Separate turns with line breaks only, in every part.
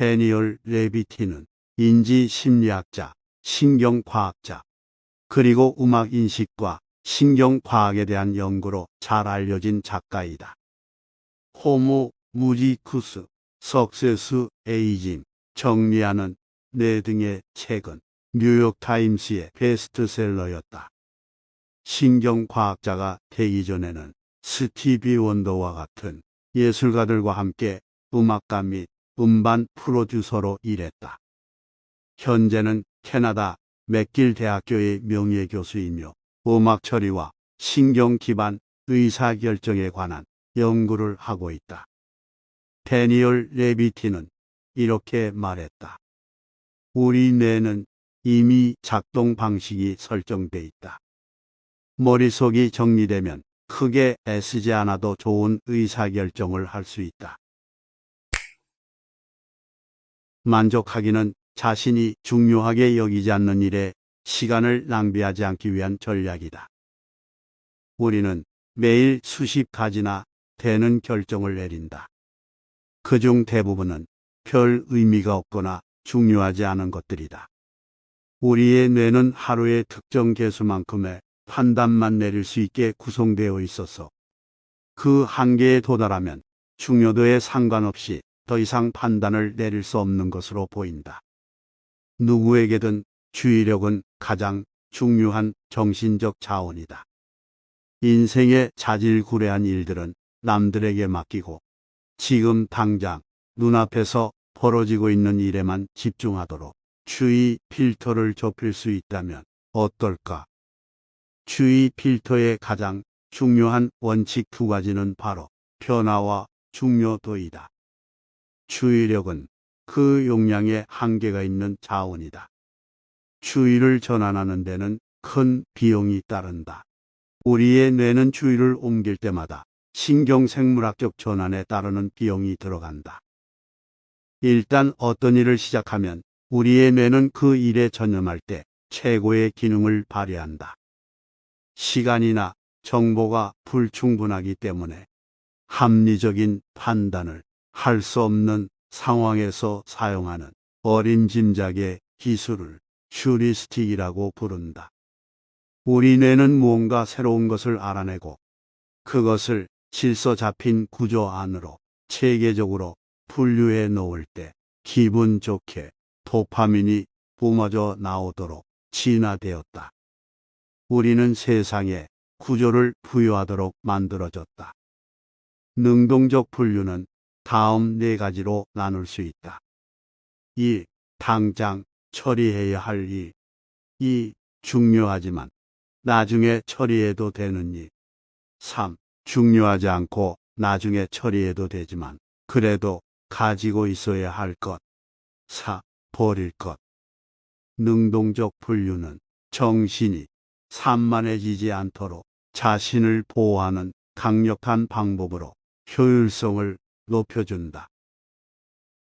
데니얼 레비티는 인지심리학자, 신경과학자, 그리고 음악 인식과 신경과학에 대한 연구로 잘 알려진 작가이다. 호모 무지쿠스, 석세스 에이징, 정리하는 네 등의 책은 뉴욕타임스의 베스트셀러였다. 신경과학자가 되기 전에는 스티비 원더와 같은 예술가들과 함께 음악가 및 음반 프로듀서로 일했다. 현재는 캐나다 맥길 대학교의 명예교수이며 음악 처리와 신경 기반 의사결정에 관한 연구를 하고 있다. 데니얼 레비티는 이렇게 말했다. 우리 뇌는 이미 작동 방식이 설정돼 있다. 머릿속이 정리되면 크게 애쓰지 않아도 좋은 의사결정을 할 수 있다. 만족하기는 자신이 중요하게 여기지 않는 일에 시간을 낭비하지 않기 위한 전략이다. 우리는 매일 수십 가지나 되는 결정을 내린다. 그중 대부분은 별 의미가 없거나 중요하지 않은 것들이다. 우리의 뇌는 하루의 특정 개수만큼의 판단만 내릴 수 있게 구성되어 있어서 그 한계에 도달하면 중요도에 상관없이 더 이상 판단을 내릴 수 없는 것으로 보인다. 누구에게든 주의력은 가장 중요한 정신적 자원이다. 인생의 자질구레한 일들은 남들에게 맡기고 지금 당장 눈앞에서 벌어지고 있는 일에만 집중하도록 주의 필터를 좁힐 수 있다면 어떨까? 주의 필터의 가장 중요한 원칙 두 가지는 바로 변화와 중요도이다. 주의력은 그 용량에 한계가 있는 자원이다. 주의를 전환하는 데는 큰 비용이 따른다. 우리의 뇌는 주의를 옮길 때마다 신경생물학적 전환에 따르는 비용이 들어간다. 일단 어떤 일을 시작하면 우리의 뇌는 그 일에 전념할 때 최고의 기능을 발휘한다. 시간이나 정보가 불충분하기 때문에 합리적인 판단을 할 수 없는 상황에서 사용하는 어림짐작의 기술을 휴리스틱이라고 부른다. 우리 뇌는 무언가 새로운 것을 알아내고 그것을 질서 잡힌 구조 안으로 체계적으로 분류해 놓을 때 기분 좋게 도파민이 뿜어져 나오도록 진화되었다. 우리는 세상에 구조를 부여하도록 만들어졌다. 능동적 분류는 다음 네 가지로 나눌 수 있다. 1. 당장 처리해야 할 일. 2. 중요하지만 나중에 처리해도 되는 일. 3. 중요하지 않고 나중에 처리해도 되지만 그래도 가지고 있어야 할 것. 4. 버릴 것. 능동적 분류는 정신이 산만해지지 않도록 자신을 보호하는 강력한 방법으로 효율성을 높여준다.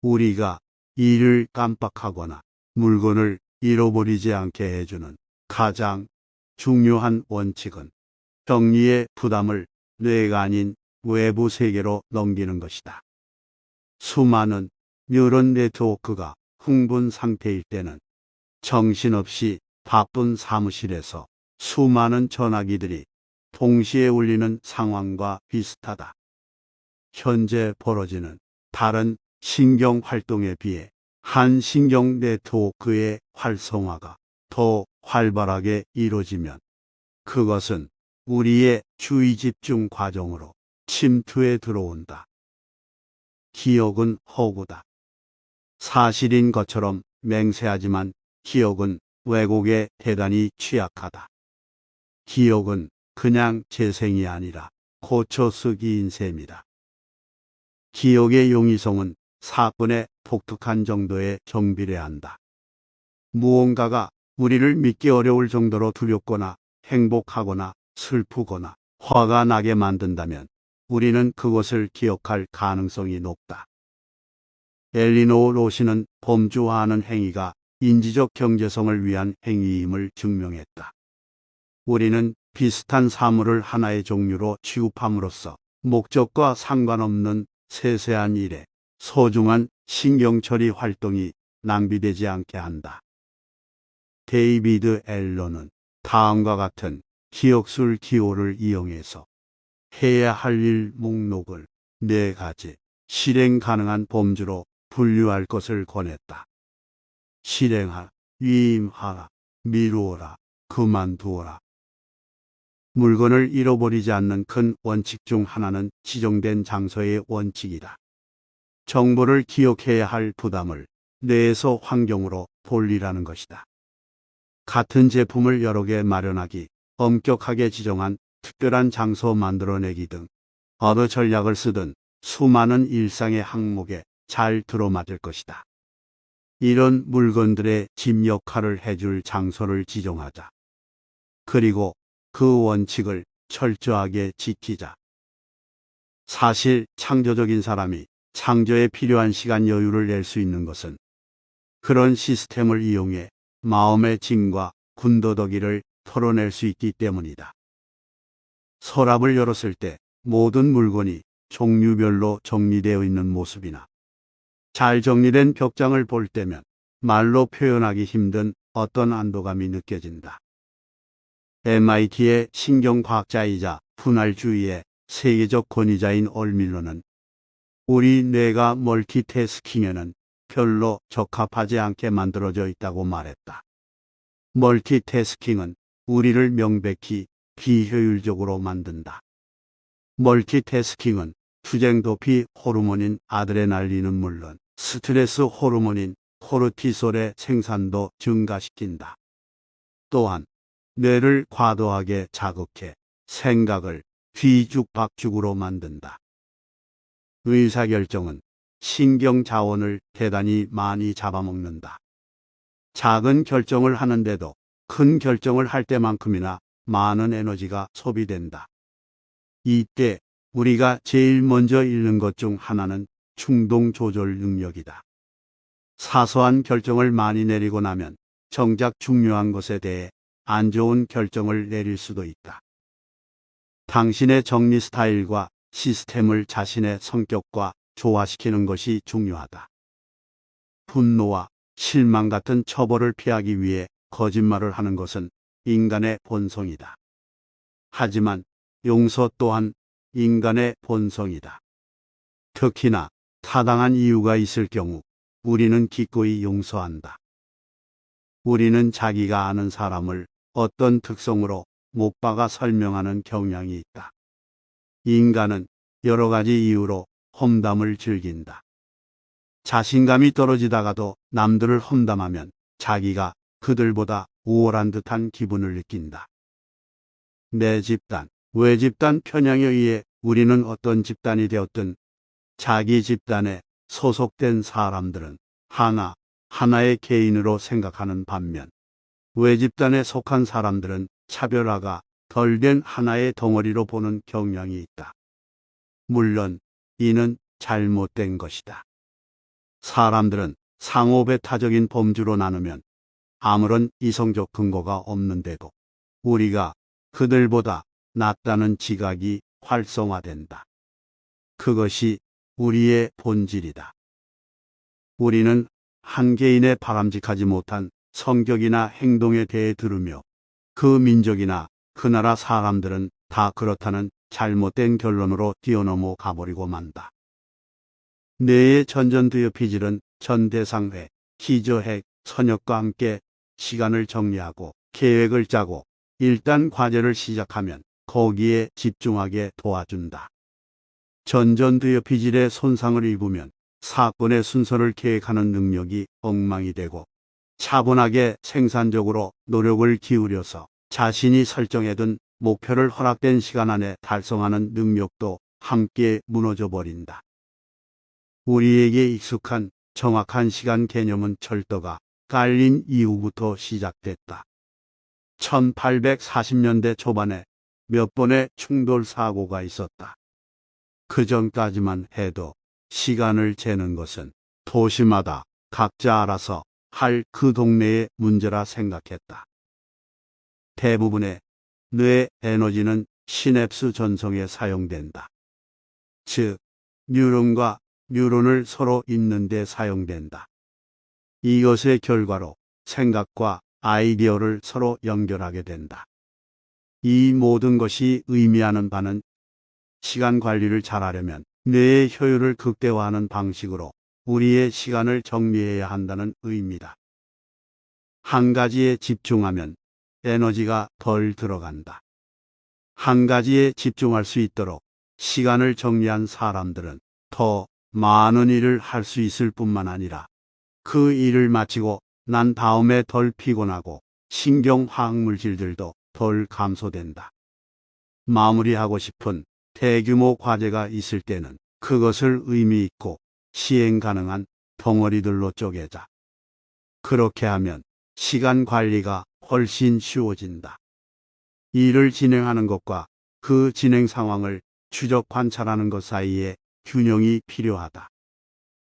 우리가 일을 깜빡하거나 물건을 잃어버리지 않게 해주는 가장 중요한 원칙은 정리의 부담을 뇌가 아닌 외부 세계로 넘기는 것이다. 수많은 뉴런 네트워크가 흥분 상태일 때는 정신없이 바쁜 사무실에서 수많은 전화기들이 동시에 울리는 상황과 비슷하다. 현재 벌어지는 다른 신경 활동에 비해 한 신경 네트워크의 활성화가 더 활발하게 이루어지면 그것은 우리의 주의 집중 과정으로 침투해 들어온다. 기억은 허구다. 사실인 것처럼 맹세하지만 기억은 왜곡에 대단히 취약하다. 기억은 그냥 재생이 아니라 고쳐쓰기인 셈이다. 기억의 용이성은 사건에 독특한 정도의 정비례한다. 무언가가 우리를 믿기 어려울 정도로 두렵거나 행복하거나 슬프거나 화가 나게 만든다면 우리는 그것을 기억할 가능성이 높다. 엘리노 로시는 범주화하는 행위가 인지적 경제성을 위한 행위임을 증명했다. 우리는 비슷한 사물을 하나의 종류로 취급함으로써 목적과 상관없는 세세한 일에 소중한 신경처리 활동이 낭비되지 않게 한다. 데이비드 앨런은 다음과 같은 기억술 기호를 이용해서 해야 할 일 목록을 4가지 실행 가능한 범주로 분류할 것을 권했다. 실행하라, 위임하라, 미루어라, 그만두어라. 물건을 잃어버리지 않는 큰 원칙 중 하나는 지정된 장소의 원칙이다. 정보를 기억해야 할 부담을 뇌에서 환경으로 돌리라는 것이다. 같은 제품을 여러 개 마련하기, 엄격하게 지정한 특별한 장소 만들어내기 등 어느 전략을 쓰든 수많은 일상의 항목에 잘 들어맞을 것이다. 이런 물건들의 집 역할을 해줄 장소를 지정하자. 그리고 그 원칙을 철저하게 지키자. 사실 창조적인 사람이 창조에 필요한 시간 여유를 낼 수 있는 것은 그런 시스템을 이용해 마음의 짐과 군더더기를 털어낼 수 있기 때문이다. 서랍을 열었을 때 모든 물건이 종류별로 정리되어 있는 모습이나 잘 정리된 벽장을 볼 때면 말로 표현하기 힘든 어떤 안도감이 느껴진다. MIT의 신경과학자이자 분할주의의 세계적 권위자인 얼밀러는 우리 뇌가 멀티태스킹에는 별로 적합하지 않게 만들어져 있다고 말했다. 멀티태스킹은 우리를 명백히 비효율적으로 만든다. 멀티태스킹은 투쟁 도피 호르몬인 아드레날린은 물론 스트레스 호르몬인 코르티솔의 생산도 증가시킨다. 또한 뇌를 과도하게 자극해 생각을 뒤죽박죽으로 만든다. 의사결정은 신경 자원을 대단히 많이 잡아먹는다. 작은 결정을 하는데도 큰 결정을 할 때만큼이나 많은 에너지가 소비된다. 이때 우리가 제일 먼저 잃는 것 중 하나는 충동 조절 능력이다. 사소한 결정을 많이 내리고 나면 정작 중요한 것에 대해 안 좋은 결정을 내릴 수도 있다. 당신의 정리 스타일과 시스템을 자신의 성격과 조화시키는 것이 중요하다. 분노와 실망 같은 처벌을 피하기 위해 거짓말을 하는 것은 인간의 본성이다. 하지만 용서 또한 인간의 본성이다. 특히나 타당한 이유가 있을 경우 우리는 기꺼이 용서한다. 우리는 자기가 아는 사람을 어떤 특성으로 못 박아 설명하는 경향이 있다. 인간은 여러 가지 이유로 험담을 즐긴다. 자신감이 떨어지다가도 남들을 험담하면 자기가 그들보다 우월한 듯한 기분을 느낀다. 내 집단, 외 집단 편향에 의해 우리는 어떤 집단이 되었든 자기 집단에 소속된 사람들은 하나의 개인으로 생각하는 반면 외 집단에 속한 사람들은 차별화가 덜 된 하나의 덩어리로 보는 경향이 있다. 물론 이는 잘못된 것이다. 사람들은 상호배타적인 범주로 나누면 아무런 이성적 근거가 없는데도 우리가 그들보다 낫다는 지각이 활성화된다. 그것이 우리의 본질이다. 우리는 한 개인의 바람직하지 못한 성격이나 행동에 대해 들으며 그 민족이나 그 나라 사람들은 다 그렇다는 잘못된 결론으로 뛰어넘어 가버리고 만다. 뇌의 전전두엽피질은 전대상회, 기저핵, 선역과 함께 시간을 정리하고 계획을 짜고 일단 과제를 시작하면 거기에 집중하게 도와준다. 전전두엽피질에 손상을 입으면 사건의 순서를 계획하는 능력이 엉망이 되고 차분하게 생산적으로 노력을 기울여서 자신이 설정해둔 목표를 허락된 시간 안에 달성하는 능력도 함께 무너져 버린다. 우리에게 익숙한 정확한 시간 개념은 철도가 깔린 이후부터 시작됐다. 1840년대 초반에 몇 번의 충돌 사고가 있었다. 그 전까지만 해도 시간을 재는 것은 도시마다 각자 알아서 할 그 동네의 문제라 생각했다. 대부분의 뇌 에너지는 시냅스 전송에 사용된다. 즉, 뉴런과 뉴런을 서로 잇는 데 사용된다. 이것의 결과로 생각과 아이디어를 서로 연결하게 된다. 이 모든 것이 의미하는 바는 시간 관리를 잘하려면 뇌의 효율을 극대화하는 방식으로 우리의 시간을 정리해야 한다는 의미다. 한 가지에 집중하면 에너지가 덜 들어간다. 한 가지에 집중할 수 있도록 시간을 정리한 사람들은 더 많은 일을 할 수 있을 뿐만 아니라 그 일을 마치고 난 다음에 덜 피곤하고 신경화학물질들도 덜 감소된다. 마무리하고 싶은 대규모 과제가 있을 때는 그것을 의미 있고 시행 가능한 덩어리들로 쪼개자. 그렇게 하면 시간 관리가 훨씬 쉬워진다. 일을 진행하는 것과 그 진행 상황을 추적 관찰하는 것 사이에 균형이 필요하다.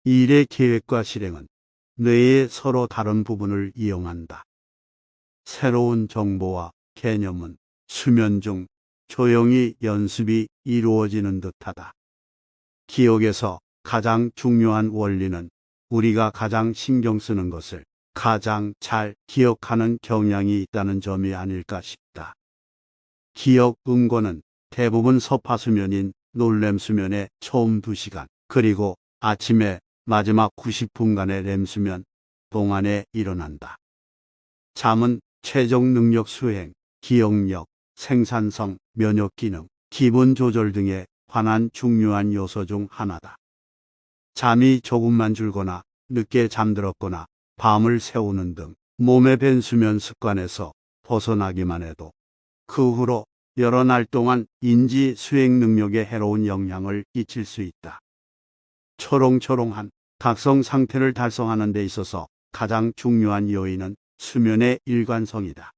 일의 계획과 실행은 뇌의 서로 다른 부분을 이용한다. 새로운 정보와 개념은 수면 중 조용히 연습이 이루어지는 듯하다. 기억에서 가장 중요한 원리는 우리가 가장 신경 쓰는 것을 가장 잘 기억하는 경향이 있다는 점이 아닐까 싶다. 기억 응고는 대부분 서파수면인 놀렘수면의 처음 2시간, 그리고 아침에 마지막 90분간의 렘수면 동안에 일어난다. 잠은 최종 능력 수행, 기억력, 생산성, 면역 기능, 기분 조절 등에 관한 중요한 요소 중 하나다. 잠이 조금만 줄거나 늦게 잠들었거나 밤을 새우는 등 몸에 밴 수면 습관에서 벗어나기만 해도 그 후로 여러 날 동안 인지 수행 능력에 해로운 영향을 끼칠 수 있다. 초롱초롱한 각성 상태를 달성하는 데 있어서 가장 중요한 요인은 수면의 일관성이다.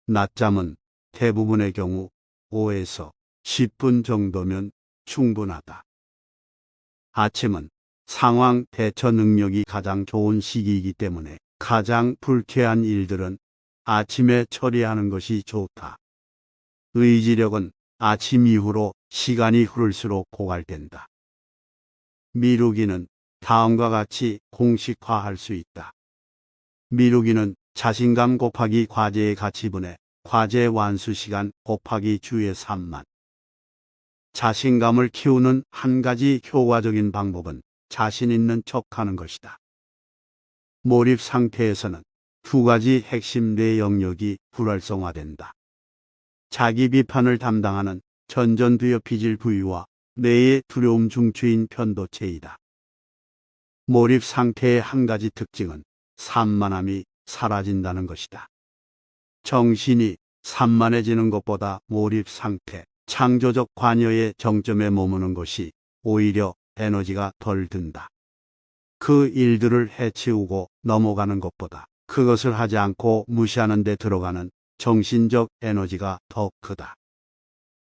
낮잠은 대부분의 경우 5에서 10분 정도면 충분하다. 아침은 상황 대처 능력이 가장 좋은 시기이기 때문에 가장 불쾌한 일들은 아침에 처리하는 것이 좋다. 의지력은 아침 이후로 시간이 흐를수록 고갈된다. 미루기는 다음과 같이 공식화할 수 있다. 미루기는 자신감 곱하기 과제의 가치분의 과제 완수 시간 곱하기 주의 3만. 자신감을 키우는 한 가지 효과적인 방법은 자신 있는 척하는 것이다. 몰입 상태에서는 2가지 핵심 뇌 영역이 불활성화된다. 자기 비판을 담당하는 전전두엽 피질 부위와 뇌의 두려움 중추인 편도체이다. 몰입 상태의 한 가지 특징은 산만함이 사라진다는 것이다. 정신이 산만해지는 것보다 몰입 상태, 창조적 관여의 정점에 머무는 것이 오히려 에너지가 덜 든다. 그 일들을 해치우고 넘어가는 것보다 그것을 하지 않고 무시하는 데 들어가는 정신적 에너지가 더 크다.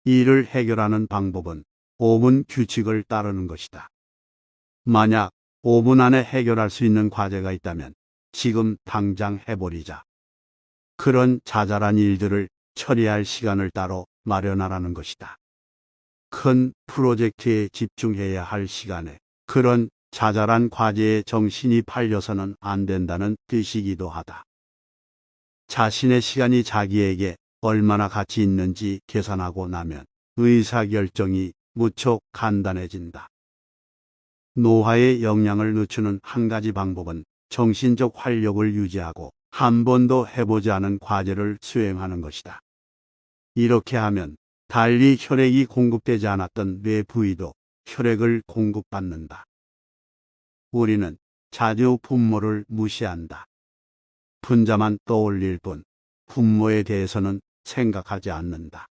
이를 해결하는 방법은 5분 규칙을 따르는 것이다. 만약 5분 안에 해결할 수 있는 과제가 있다면 지금 당장 해버리자. 그런 자잘한 일들을 처리할 시간을 따로 마련하라는 것이다. 큰 프로젝트에 집중해야 할 시간에 그런 자잘한 과제에 정신이 팔려서는 안 된다는 뜻이기도 하다. 자신의 시간이 자기에게 얼마나 가치 있는지 계산하고 나면 의사결정이 무척 간단해진다. 노화에 영향을 늦추는 한 가지 방법은 정신적 활력을 유지하고 한 번도 해보지 않은 과제를 수행하는 것이다. 이렇게 하면 달리 혈액이 공급되지 않았던 뇌 부위도 혈액을 공급받는다. 우리는 자주 분모를 무시한다. 분자만 떠올릴 뿐 분모에 대해서는 생각하지 않는다.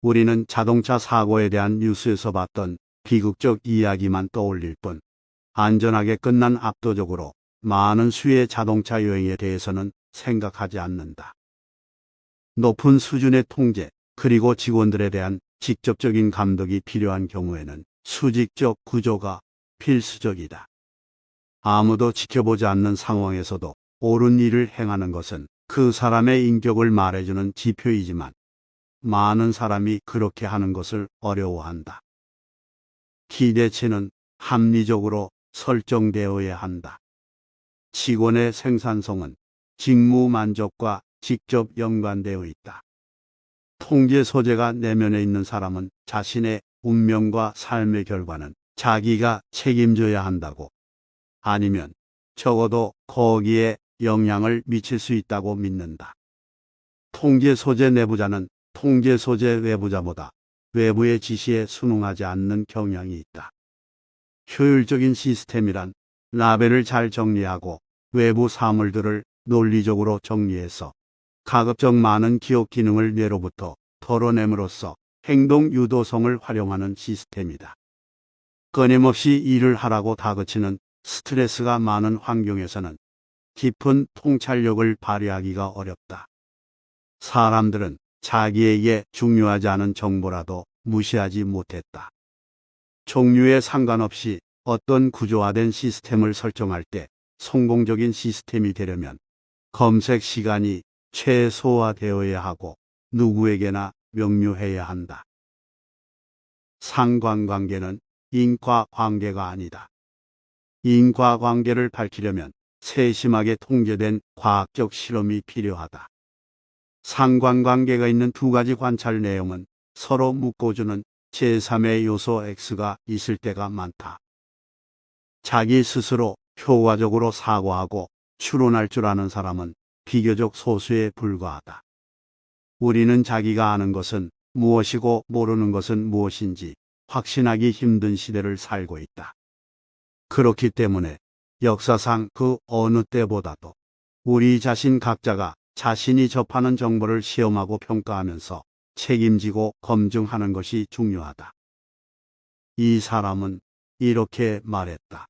우리는 자동차 사고에 대한 뉴스에서 봤던 비극적 이야기만 떠올릴 뿐 안전하게 끝난 압도적으로 많은 수의 자동차 여행에 대해서는 생각하지 않는다. 높은 수준의 통제, 그리고 직원들에 대한 직접적인 감독이 필요한 경우에는 수직적 구조가 필수적이다. 아무도 지켜보지 않는 상황에서도 옳은 일을 행하는 것은 그 사람의 인격을 말해주는 지표이지만 많은 사람이 그렇게 하는 것을 어려워한다. 기대치는 합리적으로 설정되어야 한다. 직원의 생산성은 직무 만족과 직접 연관되어 있다. 통제 소재가 내면에 있는 사람은 자신의 운명과 삶의 결과는 자기가 책임져야 한다고, 아니면 적어도 거기에 영향을 미칠 수 있다고 믿는다. 통제 소재 내부자는 통제 소재 외부자보다 외부의 지시에 순응하지 않는 경향이 있다. 효율적인 시스템이란 라벨을 잘 정리하고 외부 사물들을 논리적으로 정리해서 가급적 많은 기억 기능을 뇌로부터 덜어냄으로써 행동 유도성을 활용하는 시스템이다. 끊임없이 일을 하라고 다그치는 스트레스가 많은 환경에서는 깊은 통찰력을 발휘하기가 어렵다. 사람들은 자기에게 중요하지 않은 정보라도 무시하지 못했다. 종류에 상관없이 어떤 구조화된 시스템을 설정할 때 성공적인 시스템이 되려면 검색 시간이 최소화되어야 하고 누구에게나 명료해야 한다. 상관관계는 인과관계가 아니다. 인과관계를 밝히려면 세심하게 통제된 과학적 실험이 필요하다. 상관관계가 있는 두 가지 관찰 내용은 서로 묶어주는 제3의 요소 X가 있을 때가 많다. 자기 스스로 효과적으로 사고하고 추론할 줄 아는 사람은 비교적 소수에 불과하다. 우리는 자기가 아는 것은 무엇이고 모르는 것은 무엇인지 확신하기 힘든 시대를 살고 있다. 그렇기 때문에 역사상 그 어느 때보다도 우리 자신 각자가 자신이 접하는 정보를 시험하고 평가하면서 책임지고 검증하는 것이 중요하다. 이 사람은 이렇게 말했다.